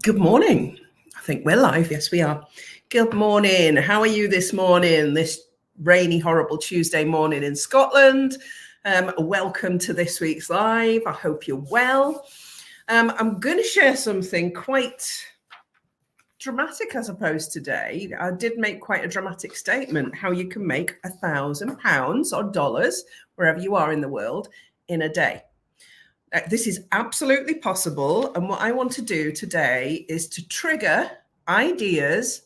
Good morning. I think we're live. Yes, we are. Good morning. How are you this morning? This rainy, horrible Tuesday morning in Scotland. Welcome to this week's live. I hope you're well. I'm going to share something quite dramatic, I suppose, today. I did make quite a dramatic statement, how you can make £1,000 or dollars, wherever you are in the world, in a day. This is absolutely possible. And what I want to do today is to trigger ideas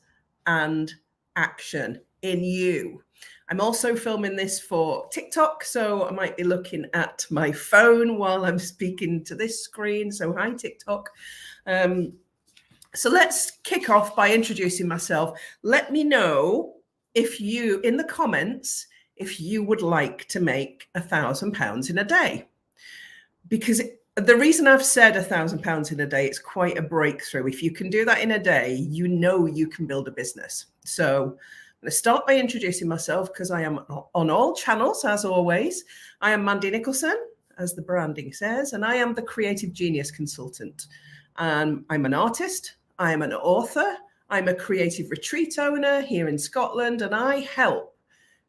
and action in you. I'm also filming this for TikTok, so I might be looking at my phone while I'm speaking to this screen. So hi, TikTok. So let's kick off by introducing myself. Let me know if you, in the comments, if you would like to make £1,000 in a day. Because the reason I've said £1,000 in a day, it's quite a breakthrough. If you can do that in a day, you know you can build a business. So I'm going to start by introducing myself because I am on all channels, as always. I am Mandy Nicholson, as the branding says, and I am the Creative Genius Consultant. I'm an artist. I am an author. I'm a creative retreat owner here in Scotland, and I help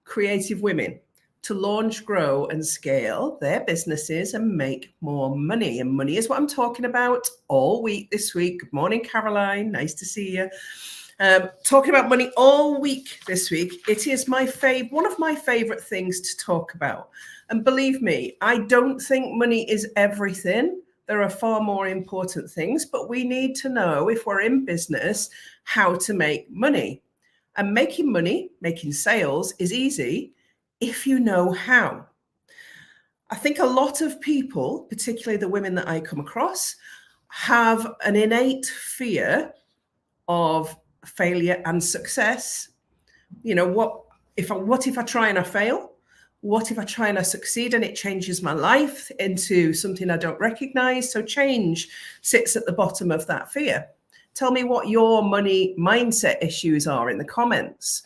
creative women to launch, grow, and scale their businesses and make more money. And money is what I'm talking about all week this week. Good morning, Caroline. Nice to see you. Talking about money all week this week. It is one of my favorite things to talk about. And believe me, I don't think money is everything. There are far more important things, but we need to know, if we're in business, how to make money. And making money, making sales is easy if you know how. I think a lot of people, particularly the women that I come across, have an innate fear of failure and success. You know, what if I try and I fail? What if I try and I succeed and it changes my life into something I don't recognize? So change sits at the bottom of that fear. Tell me what your money mindset issues are in the comments.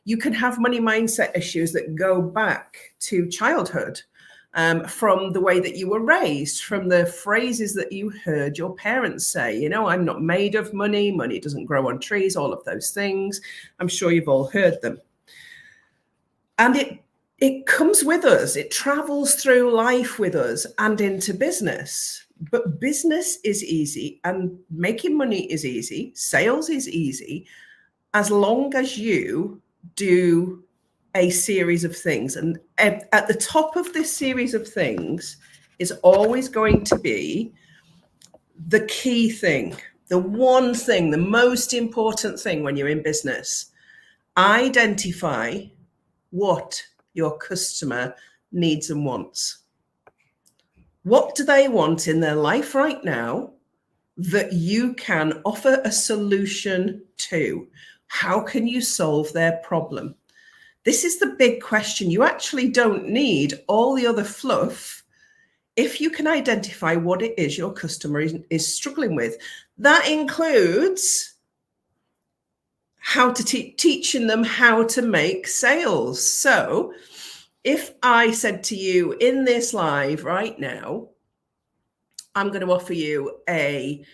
You can have money mindset issues that go back to childhood, from the way that you were raised, from the phrases that you heard your parents say. You know, I'm not made of money, money doesn't grow on trees, all of those things. I'm sure you've all heard them. And it comes with us. It travels through life with us and into business. But business is easy and making money is easy. Sales is easy as long as you do a series of things. And at the top of this series of things is always going to be the key thing, the one thing, the most important thing when you're in business. Identify what your customer needs and wants. What do they want in their life right now that you can offer a solution to? How can you solve their problem? This is the big question. You actually don't need all the other fluff if you can identify what it is your customer is struggling with. That includes how to teaching them how to make sales. So if I said to you in this live right now, I'm going to offer you a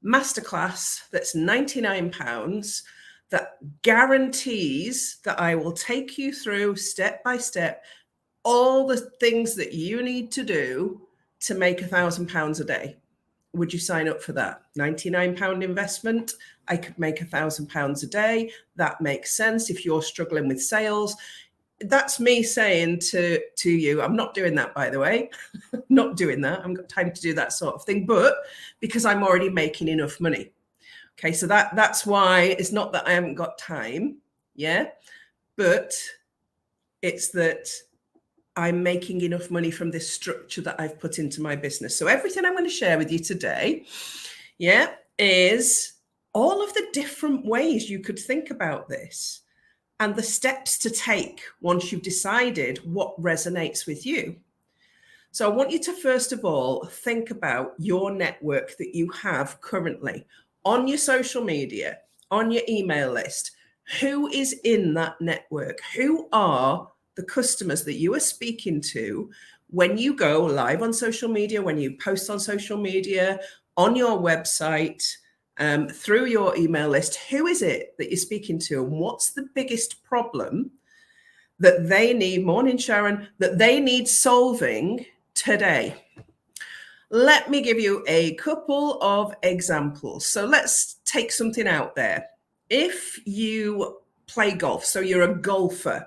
masterclass that's £99 that guarantees that I will take you through step by step all the things that you need to do to make £1,000 a day. Would you sign up for that? £99 investment. I could make £1,000 a day. That makes sense if you're struggling with sales. That's me saying to you, I'm not doing that, by the way. Not doing that. I haven't got time to do that sort of thing, but because I'm already making enough money. Okay, so that's why it's not that I haven't got time, yeah, but it's that I'm making enough money from this structure that I've put into my business. So everything I'm going to share with you today, yeah, is all of the different ways you could think about this and the steps to take once you've decided what resonates with you. So I want you to first of all think about your network that you have currently on your social media, on your email list. Who is in that network? Who are the customers that you are speaking to when you go live on social media, when you post on social media, on your website, through your email list, who is it that you're speaking to and what's the biggest problem that they need, morning Sharon, that they need solving today. Let me give you a couple of examples. So let's take something out there. If you play golf, so you're a golfer,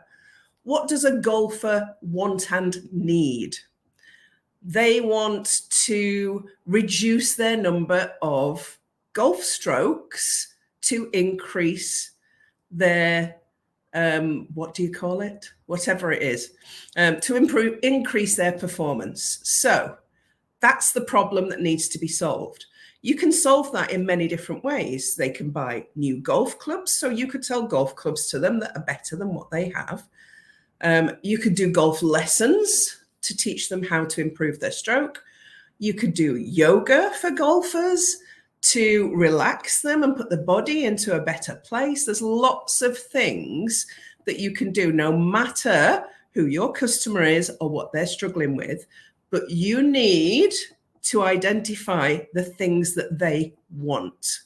what does a golfer want and need? They want to reduce their number of golf strokes to increase their what do you call it? Whatever it is, to increase their performance. So that's the problem that needs to be solved. You can solve that in many different ways. They can buy new golf clubs. So you could sell golf clubs to them that are better than what they have. You could do golf lessons to teach them how to improve their stroke. You could do yoga for golfers to relax them and put the body into a better place. There's lots of things that you can do, no matter who your customer is or what they're struggling with. But you need to identify the things that they want.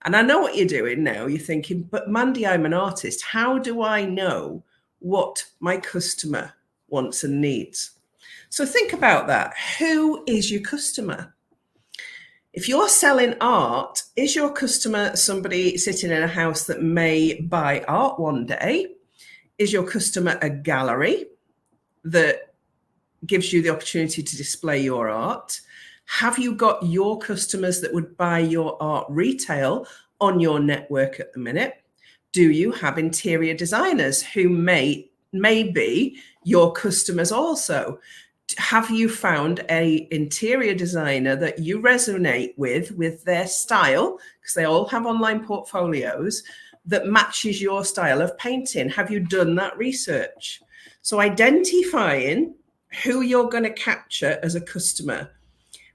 And I know what you're doing now. You're thinking, but Mandy, I'm an artist. How do I know what my customer wants and needs? So think about that. Who is your customer? If you're selling art, is your customer somebody sitting in a house that may buy art one day? Is your customer a gallery that gives you the opportunity to display your art? Have you got your customers that would buy your art retail on your network at the minute? Do you have interior designers who may be your customers also? Have you found an interior designer that you resonate with their style, because they all have online portfolios, that matches your style of painting? Have you done that research? So identifying who you're going to capture as a customer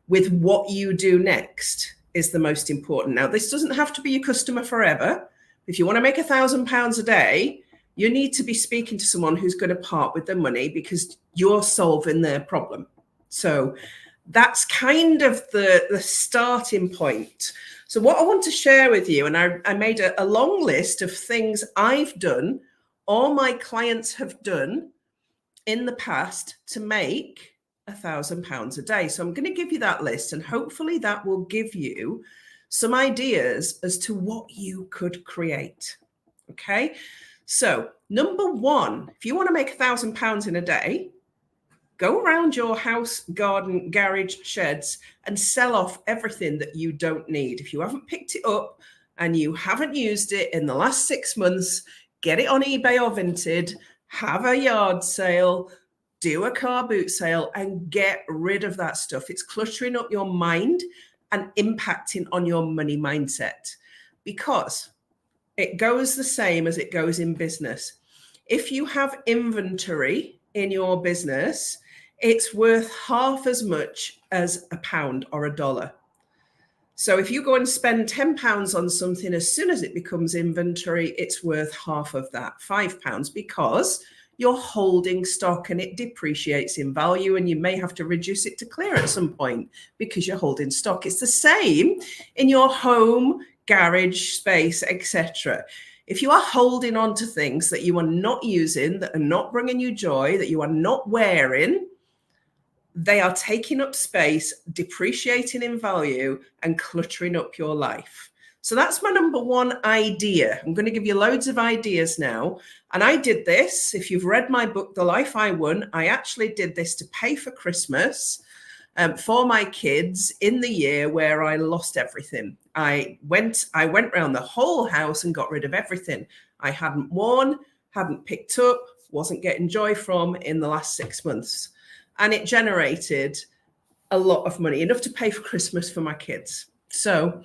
with what you do next is the most important. Now, this doesn't have to be your customer forever. If you want to make £1,000 a day, you need to be speaking to someone who's going to part with their money because you're solving their problem. So that's kind of the starting point. So what I want to share with you, and I made a long list of things I've done, all my clients have done in the past to make £1,000 a day. So I'm going to give you that list, and hopefully that will give you some ideas as to what you could create. Okay. So number one, if you want to make £1,000 in a day, go around your house, garden, garage, sheds and sell off everything that you don't need. If you haven't picked it up and you haven't used it in the last 6 months, get it on eBay or Vinted, have a yard sale, do a car boot sale and get rid of that stuff. It's cluttering up your mind and impacting on your money mindset, because it goes the same as it goes in business. If you have inventory in your business, it's worth half as much as £1 or $1. So if you go and spend £10 on something, as soon as it becomes inventory, it's worth half of that, £5, because you're holding stock and it depreciates in value, and you may have to reduce it to clear at some point because you're holding stock. It's the same in your home, garage space, etc. If you are holding on to things that you are not using, that are not bringing you joy, that you are not wearing, they are taking up space, depreciating in value and cluttering up your life. So that's my number one idea. I'm going to give you loads of ideas now. And I did this. If you've read my book, The Life I Won, I actually did this to pay for Christmas for my kids in the year where I lost everything. I went around the whole house and got rid of everything I hadn't worn, hadn't picked up, wasn't getting joy from in the last 6 months. And it generated a lot of money, enough to pay for Christmas for my kids. So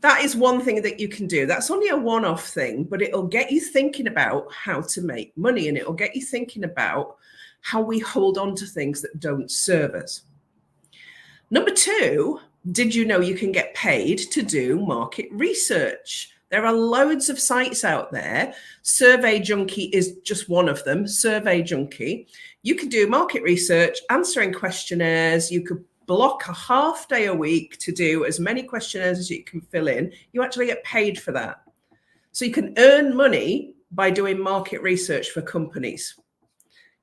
that is one thing that you can do. That's only a one-off thing, but it'll get you thinking about how to make money, and it'll get you thinking about how we hold on to things that don't serve us. Number two, did you know you can get paid to do market research? There are loads of sites out there. Survey Junkie is just one of them, Survey Junkie. You could do market research, answering questionnaires. You could block a half day a week to do as many questionnaires as you can fill in, you actually get paid for that. So you can earn money by doing market research for companies.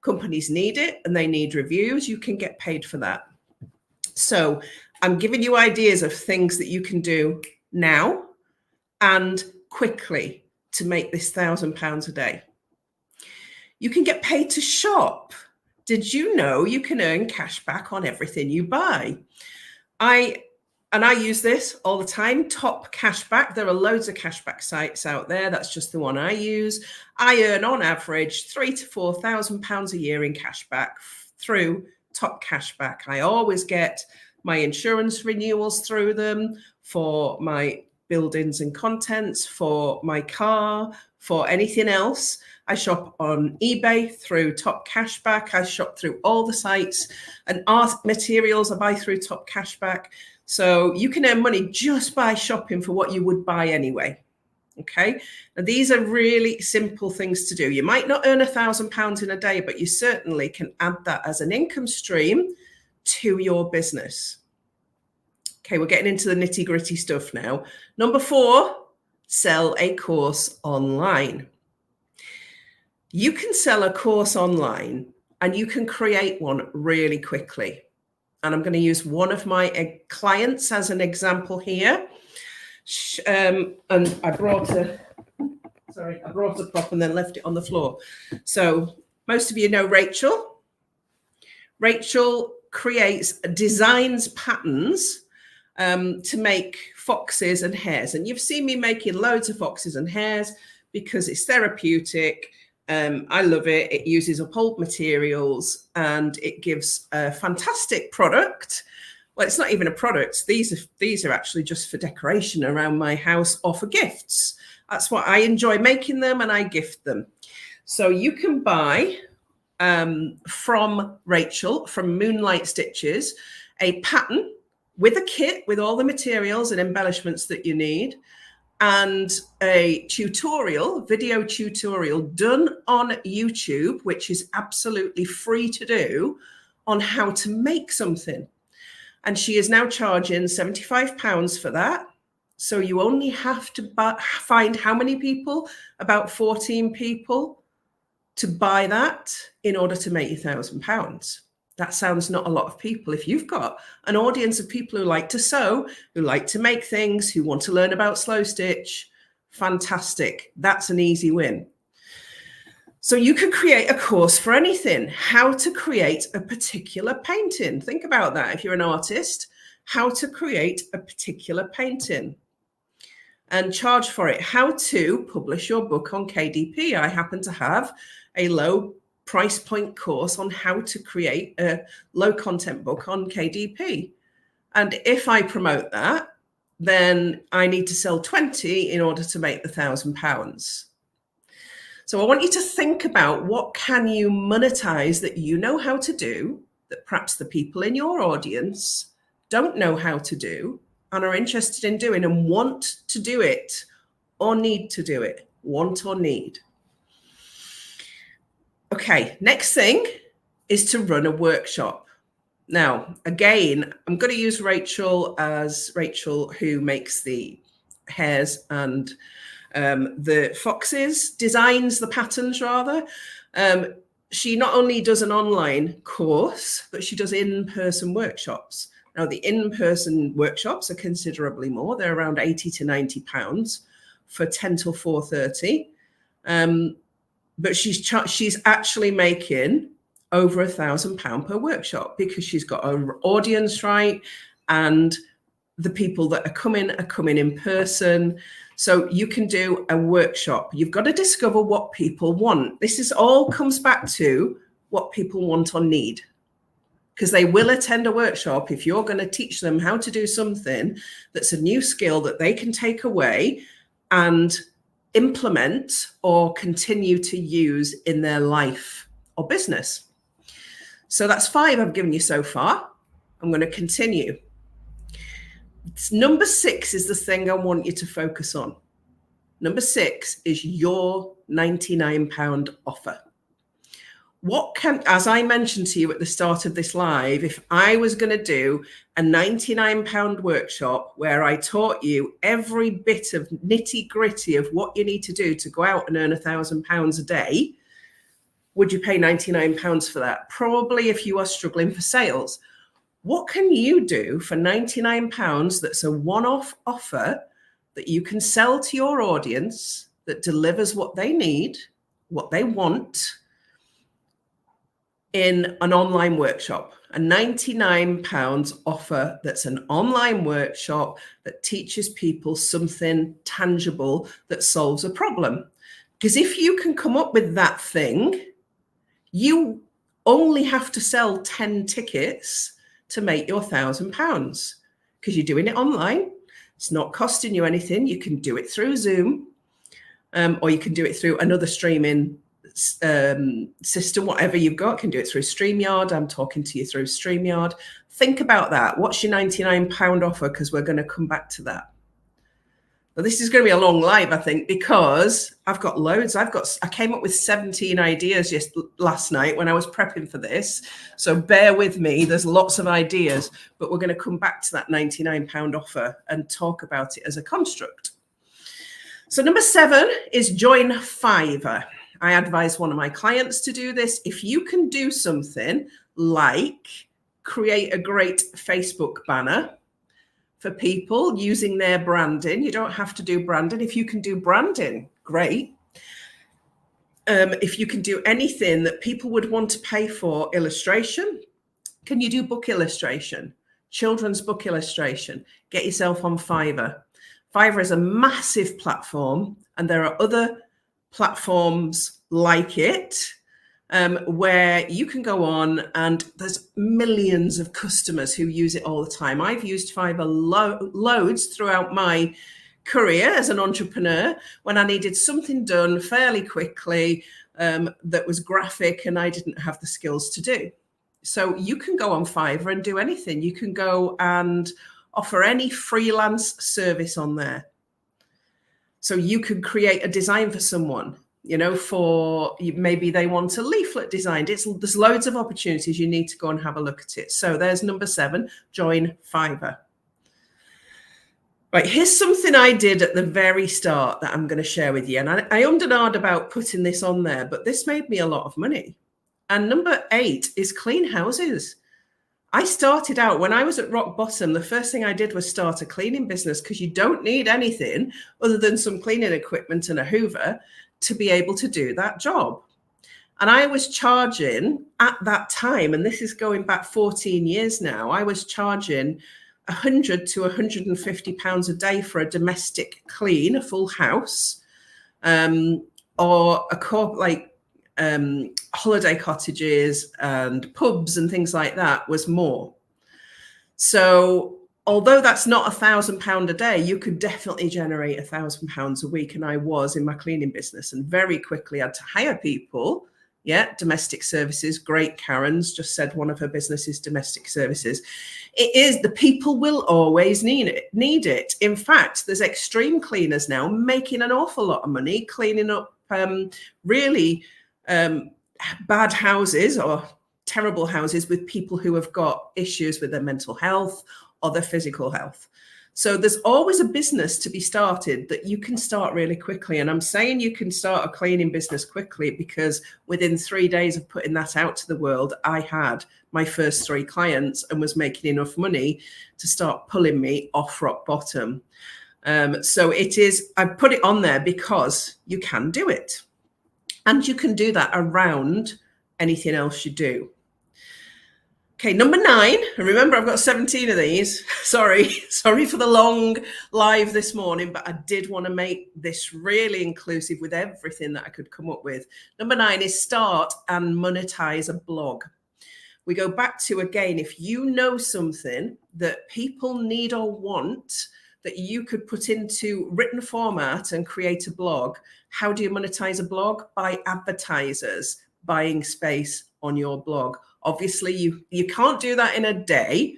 Companies need it and they need reviews. You can get paid for that. So I'm giving you ideas of things that you can do now and quickly to make this £1,000 a day. You can get paid to shop. Did you know you can earn cash back on everything you buy? I use this all the time, Top Cashback. There are loads of cashback sites out there. That's just the one I use. I earn on average £3,000 to £4,000 a year in cashback through Top Cashback. I always get my insurance renewals through them, for my buildings and contents, for my car, for anything else. I shop on eBay through Top Cashback. I shop through all the sites, and art materials I buy through Top Cashback. So you can earn money just by shopping for what you would buy anyway. Okay. Now, these are really simple things to do. You might not earn £1,000 in a day, but you certainly can add that as an income stream to your business. Okay, we're getting into the nitty-gritty stuff now. Number 4, sell a course online. You can sell a course online and you can create one really quickly. And I'm going to use one of my clients as an example here. And I brought a prop and then left it on the floor. So most of you know Rachel. Rachel designs patterns to make foxes and hares. And you've seen me making loads of foxes and hares because it's therapeutic. I love it. It uses up old materials and it gives a fantastic product. Well, it's not even a product. These are actually just for decoration around my house or for gifts. That's what I enjoy making them, and I gift them. So you can buy from Rachel, from Moonlight Stitches, a pattern with a kit with all the materials and embellishments that you need, and a video tutorial done on YouTube, which is absolutely free to do, on how to make something. And she is now charging £75 for that. So you only have to find how many people? About 14 people to buy that in order to make you £1,000. That sounds not a lot of people. If you've got an audience of people who like to sew, who like to make things, who want to learn about slow stitch, fantastic. That's an easy win. So you can create a course for anything. How to create a particular painting. Think about that. If you're an artist, how to create a particular painting and charge for it. How to publish your book on KDP. I happen to have a low price point course on how to create a low content book on KDP. And if I promote that, then I need to sell 20 in order to make the £1,000. So I want you to think about what can you monetize that you know how to do, that perhaps the people in your audience don't know how to do and are interested in doing and want to do it or need to do it, want or need. Okay, next thing is to run a workshop. Now, again, I'm going to use Rachel who makes the hares and the foxes, designs the patterns rather. She not only does an online course, but she does in-person workshops. Now, the in-person workshops are considerably more. They're around £80 to £90 for 10 till 4:30. But she's actually making over £1,000 per workshop because she's got her audience right, and the people that are coming in person. So you can do a workshop. You've got to discover what people want. This all comes back to what people want or need, because they will attend a workshop if you're going to teach them how to do something that's a new skill that they can take away and implement or continue to use in their life or business. So that's 5 I've given you so far. I'm going to continue. Number 6 is the thing I want you to focus on. Number 6 is your £99 offer. As I mentioned to you at the start of this live, if I was going to do a £99 workshop where I taught you every bit of nitty gritty of what you need to do to go out and earn £1,000 a day, would you pay £99 for that? Probably, if you are struggling for sales. What can you do for £99 that's a one-off offer that you can sell to your audience that delivers what they need, what they want, in an online workshop? A £99 offer that's an online workshop that teaches people something tangible that solves a problem. Because if you can come up with that thing, you only have to sell 10 tickets to make your £1,000, because you're doing it online. It's not costing you anything. You can do it through Zoom, or you can do it through another streaming system, whatever you've got. You can do it through StreamYard. I'm talking to you through StreamYard. Think about that. What's your £99 offer? Because we're going to come back to that. But this is going to be a long live, I think, because I've got loads. I came up with 17 ideas just last night when I was prepping for this. So bear with me. There's lots of ideas, but we're going to come back to that £99 offer and talk about it as a construct. So number 7 is join Fiverr. I advise one of my clients to do this. If you can do something like create a great Facebook banner for people using their branding, you don't have to do branding. If you can do branding, great. If you can do anything that people would want to pay for, illustration, can you do book illustration, children's book illustration? Get yourself on Fiverr. Fiverr is a massive platform, and there are other platforms like it, where you can go on, and there's millions of customers who use it all the time. I've used Fiverr loads throughout my career as an entrepreneur when I needed something done fairly quickly, that was graphic and I didn't have the skills to do. So you can go on Fiverr and do anything. You can go and offer any freelance service on there. So you could create a design for someone, for maybe they want a leaflet designed. There's loads of opportunities. You need to go and have a look at it. So there's number 7, join Fiverr. Right, here's something I did at the very start that I'm going to share with you. And I ummed and ahed about putting this on there, but this made me a lot of money. And number 8 is clean houses. I started out when I was at rock bottom. The first thing I did was start a cleaning business, because you don't need anything other than some cleaning equipment and a Hoover to be able to do that job. And I was charging at that time, and this is going back 14 years now, I was charging £100 to £150 a day for a domestic clean, a full house, or holiday cottages and pubs and things like that was more. So although that's not £1,000 a day, you could definitely generate £1,000 a week. And I was in my cleaning business, and very quickly had to hire people. Yeah, domestic services. Great. Karen's just said one of her businesses, domestic services. It is, the people will always need it. In fact, there's extreme cleaners now making an awful lot of money cleaning up really bad houses or terrible houses with people who have got issues with their mental health or their physical health. So there's always a business to be started that you can start really quickly. And I'm saying you can start a cleaning business quickly because within 3 days of putting that out to the world, I had my first 3 clients and was making enough money to start pulling me off rock bottom. So it is, I put it on there because you can do it. And you can do that around anything else you do. Okay, number 9, and remember I've got 17 of these. Sorry for the long live this morning, but I did want to make this really inclusive with everything that I could come up with. Number 9 is start and monetize a blog. We go back to, again, if you know something that people need or want that you could put into written format and create a blog, how do you monetize a blog? By advertisers buying space on your blog. Obviously, you can't do that in a day,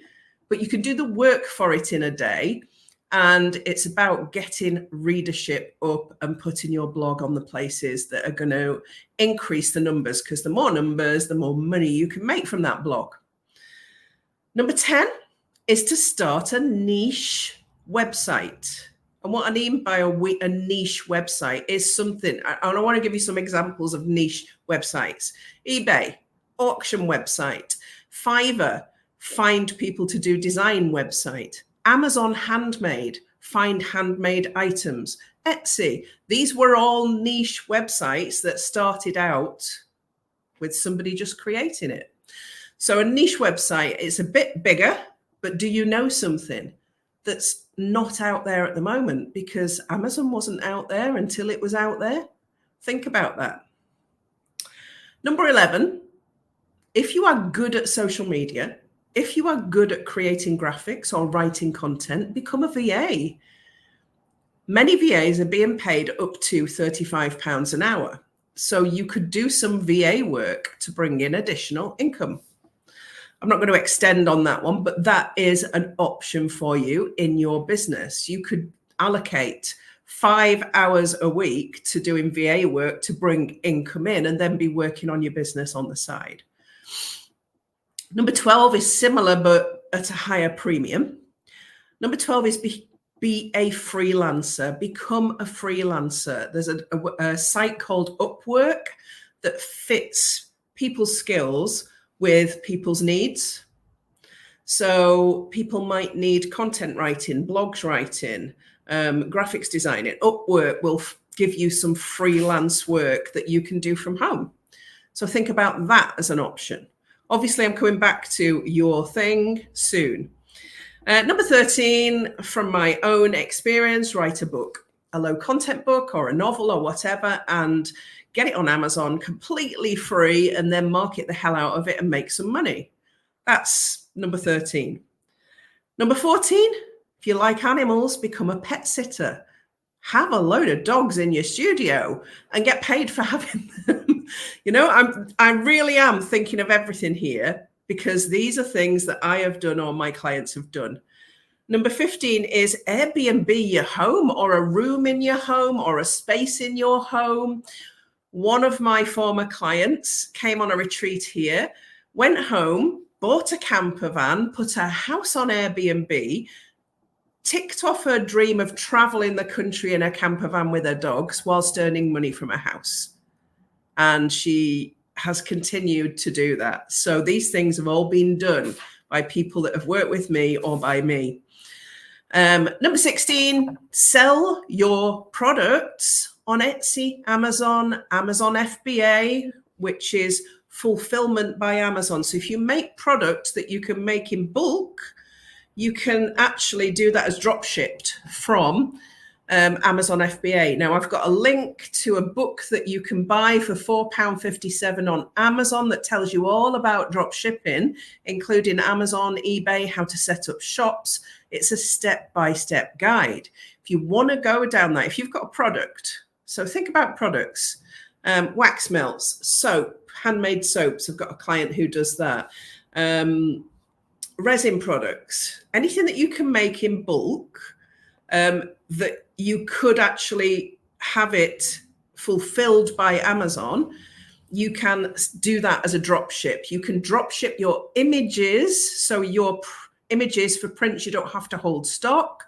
but you can do the work for it in a day. And it's about getting readership up and putting your blog on the places that are going to increase the numbers, because the more numbers, the more money you can make from that blog. Number 10 is to start a niche website. And what I mean by a niche website is something, and I want to give you some examples of niche websites. eBay, auction website. Fiverr, find people to do design website. Amazon handmade, find handmade items. Etsy, these were all niche websites that started out with somebody just creating it. So a niche website is a bit bigger, but do you know something that's not out there at the moment? Because Amazon wasn't out there until it was out there. Think about that. Number 11, if you are good at social media, if you are good at creating graphics or writing content, become a VA. Many VAs are being paid up to £35 an hour. So you could do some VA work to bring in additional income. I'm not going to extend on that one, but that is an option for you in your business. You could allocate 5 hours a week to doing VA work to bring income in, and then be working on your business on the side. Number 12 is similar, but at a higher premium. Number 12 is be a freelancer, become a freelancer. There's a site called Upwork that fits people's skills with people's needs. So people might need content writing, blogs writing, graphics designing. Upwork will give you some freelance work that you can do from home. So think about that as an option. Obviously, I'm coming back to your thing soon. Number 13, from my own experience, write a book, a low content book or a novel or whatever, and get it on Amazon completely free, and then market the hell out of it and make some money. That's number 13. Number 14, if you like animals, become a pet sitter. Have a load of dogs in your studio and get paid for having them. You know, I really am thinking of everything here, because these are things that I have done or my clients have done. Number 15 is Airbnb your home, or a room in your home, or a space in your home. One of my former clients came on a retreat here, went home, bought a camper van, put her house on Airbnb, ticked off her dream of traveling the country in a camper van with her dogs whilst earning money from a house. And she has continued to do that. So these things have all been done by people that have worked with me or by me. Number 16, sell your products on Etsy, Amazon, Amazon FBA, which is fulfillment by Amazon. So if you make products that you can make in bulk, you can actually do that as drop shipped from Amazon FBA. Now, I've got a link to a book that you can buy for £4.57 on Amazon that tells you all about drop shipping, including Amazon, eBay, how to set up shops. It's a step-by-step guide. If you want to go down that, if you've got a product, so think about products, wax melts, soap, handmade soaps. I've got a client who does that. Resin products, anything that you can make in bulk, that you could actually have it fulfilled by Amazon, you can do that as a drop ship. You can drop ship your images, so your images for prints you don't have to hold stock,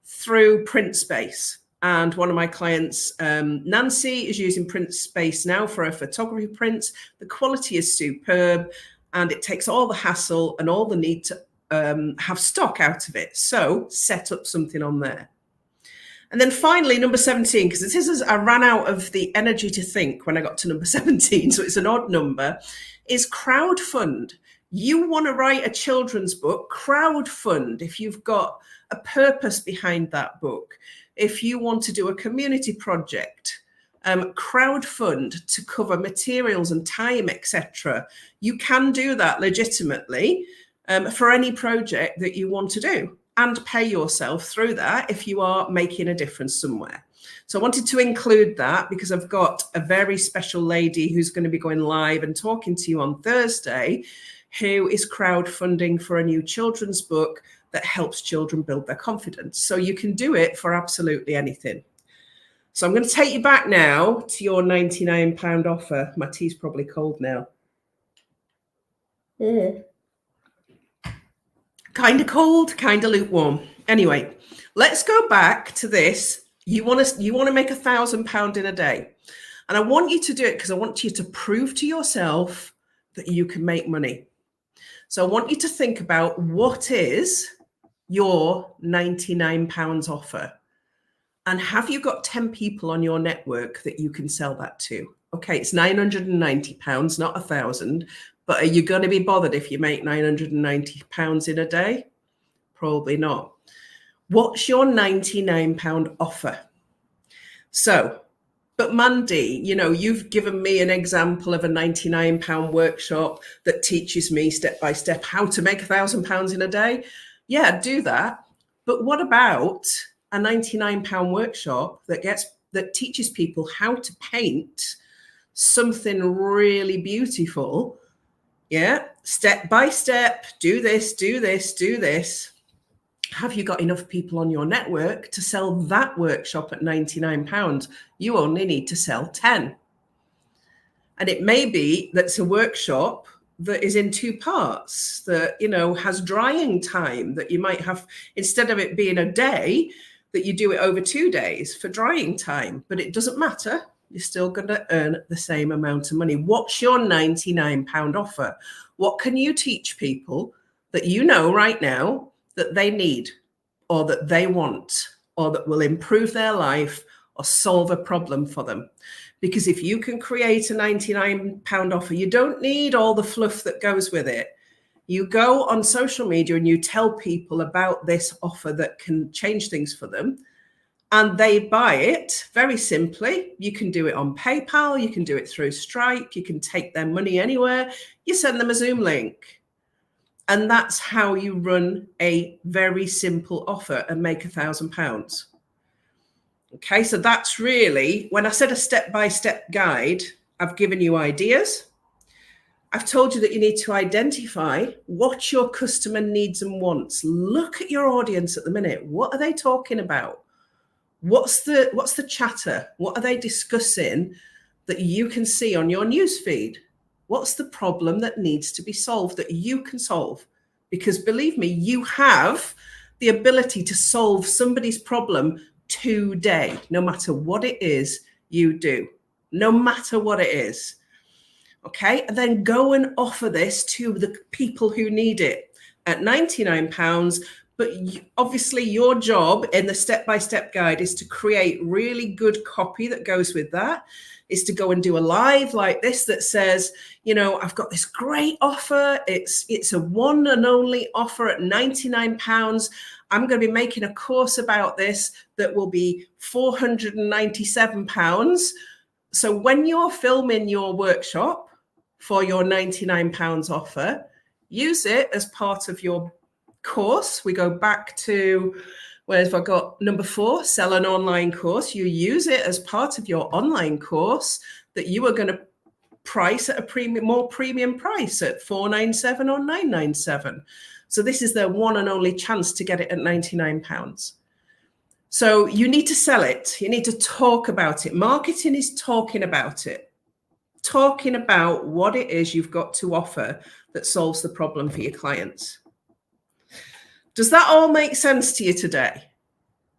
through PrintSpace. And one of my clients, Nancy, is using PrintSpace now for her photography prints. The quality is superb, and it takes all the hassle and all the need to have stock out of it. So set up something on there. And then finally, number 17, because this is, I ran out of the energy to think when I got to number 17, so it's an odd number, is crowdfund. You want to write a children's book, crowdfund. If you've got a purpose behind that book, if you want to do a community project, crowdfund to cover materials and time, etc. You can do that legitimately for any project that you want to do, and pay yourself through that if you are making a difference somewhere. So I wanted to include that because I've got a very special lady who's going to be going live and talking to you on Thursday, who is crowdfunding for a new children's book that helps children build their confidence. So you can do it for absolutely anything. So I'm going to take you back now to your £99 offer. My tea's probably cold now. Kind of cold, kind of lukewarm. Anyway, let's go back to this. You want to make £1,000 in a day. And I want you to do it because I want you to prove to yourself that you can make money. So I want you to think about, what is your £99 offer? And have you got 10 people on your network that you can sell that to? Okay, it's £990, not 1,000. But are you going to be bothered if you make £990 in a day? Probably not. What's your £99 offer? So, but Mandy, you've given me an example of a £99 workshop that teaches me step by step how to make £1,000 in a day. Yeah, do that. But what about a £99 workshop that teaches people how to paint something really beautiful? Yeah, step by step, do this, do this, do this. Have you got enough people on your network to sell that workshop at £99? You only need to sell 10. And it may be that's a workshop that is in 2 parts, that, has drying time, that you might have, instead of it being a day, that you do it over 2 days for drying time. But it doesn't matter. You're still going to earn the same amount of money. What's your £99 offer? What can you teach people that you know right now that they need, or that they want, or that will improve their life or solve a problem for them? Because if you can create a £99 offer, you don't need all the fluff that goes with it. You go on social media and you tell people about this offer that can change things for them, and they buy it very simply. You can do it on PayPal. You can do it through Stripe. You can take their money anywhere. You send them a Zoom link. And that's how you run a very simple offer and make £1,000. Okay, so that's really, when I said a step-by-step guide, I've given you ideas. I've told you that you need to identify what your customer needs and wants. Look at your audience at the minute. What are they talking about? What's the chatter? What are they discussing that you can see on your newsfeed? What's the problem that needs to be solved that you can solve? Because believe me, you have the ability to solve somebody's problem today. No matter what it is you do, no matter what it is. Okay, and then go and offer this to the people who need it at £99. But obviously your job in the step-by-step guide is to create really good copy that goes with that, is to go and do a live like this that says, I've got this great offer. It's a one and only offer at £99. I'm going to be making a course about this that will be £497. So when you're filming your workshop for your £99 offer, use it as part of your course. We go back to, where have I got number 4, sell an online course. You use it as part of your online course that you are going to price at a more premium price at £497 or £997. So this is their one and only chance to get it at £99. So you need to sell it. You need to talk about it. Marketing is talking about it. Talking about what it is you've got to offer that solves the problem for your clients. Does that all make sense to you today?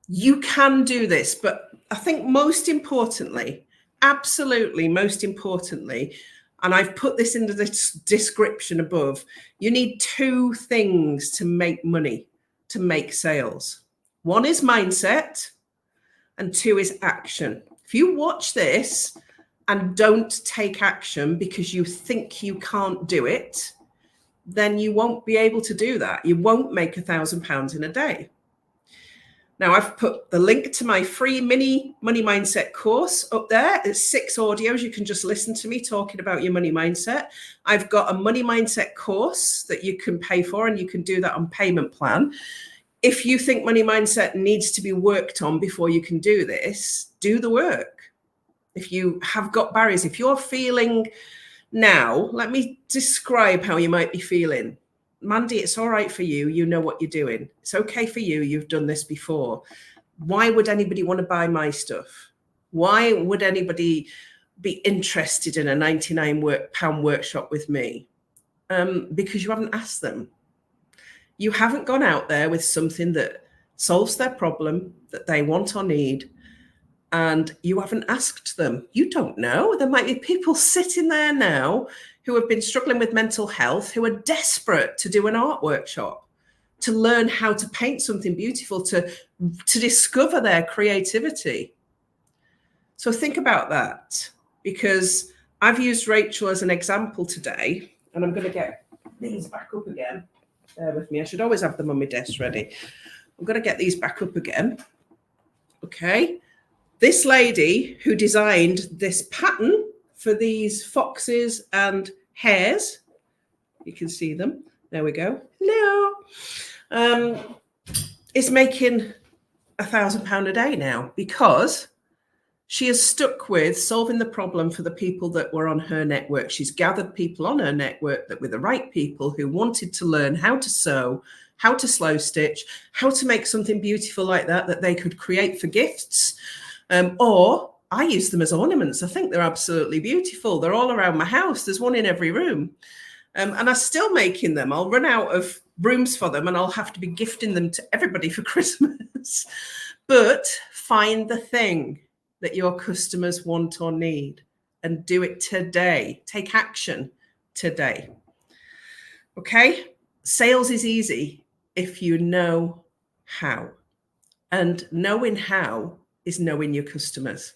You can do this, but I think most importantly, absolutely most importantly, and I've put this into the description above, you need 2 things to make money, to make sales. 1 is mindset and 2 is action. If you watch this and don't take action because you think you can't do it, then you won't be able to do that. You won't make £1,000 in a day. Now, I've put the link to my free mini money mindset course up there. It's 6 audios. You can just listen to me talking about your money mindset. I've got a money mindset course that you can pay for, and you can do that on payment plan. If you think money mindset needs to be worked on before you can do this, do the work. If you have got barriers, if you're feeling now, let me describe how you might be feeling. Mandy, it's all right for you. You know what you're doing. It's okay for you. You've done this before. Why would anybody want to buy my stuff? Why would anybody be interested in a £99 workshop with me? Because you haven't asked them. You haven't gone out there with something that solves their problem that they want or need, and you haven't asked them. You don't know. There might be people sitting there now who have been struggling with mental health, who are desperate to do an art workshop, to learn how to paint something beautiful, to discover their creativity. So think about that, because I've used Rachel as an example today, and I'm going to get these back up again. Bear with me. I should always have them on my desk ready. I'm going to get these back up again. Okay. This lady who designed this pattern for these foxes and hares, you can see them. There we go. Hello. Is making £1,000 a day now because she has stuck with solving the problem for the people that were on her network. She's gathered people on her network that were the right people who wanted to learn how to sew, how to slow stitch, how to make something beautiful like that they could create for gifts. Or I use them as ornaments. I think they're absolutely beautiful. They're all around my house. There's one in every room. And I'm still making them. I'll run out of rooms for them and I'll have to be gifting them to everybody for Christmas. But find the thing that your customers want or need and do it today. Take action today. Okay? Sales is easy if you know how. And knowing how is knowing your customers.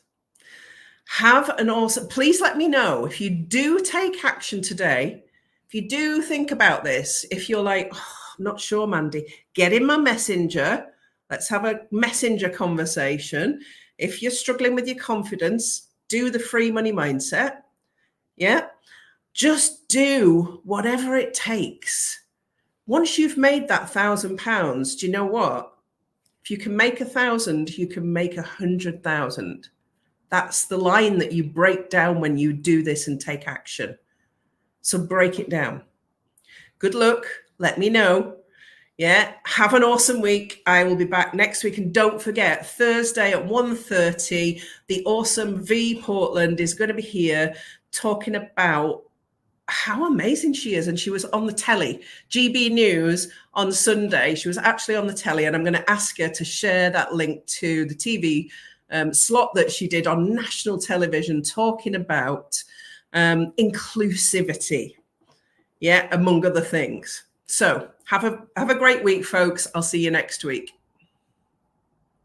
Have an awesome, please let me know if you do take action today, if you do think about this, if you're like, oh, not sure, Mandy, get in my messenger. Let's have a messenger conversation. If you're struggling with your confidence, do the free money mindset. Yeah. Just do whatever it takes. Once you've made that £1,000, do you know what? If you can make 1,000, you can make 100,000. That's the line that you break down when you do this and take action. So break it down. Good luck. Let me know. Yeah. Have an awesome week. I will be back next week. And don't forget, Thursday at 1:30, the awesome V Portland is going to be here talking about how amazing she is. And she was on the telly, GB News on Sunday. She was actually on the telly, and I'm going to ask her to share that link to the TV slot that she did on national television talking about inclusivity. Yeah, among other things. So have a great week, folks. I'll see you next week.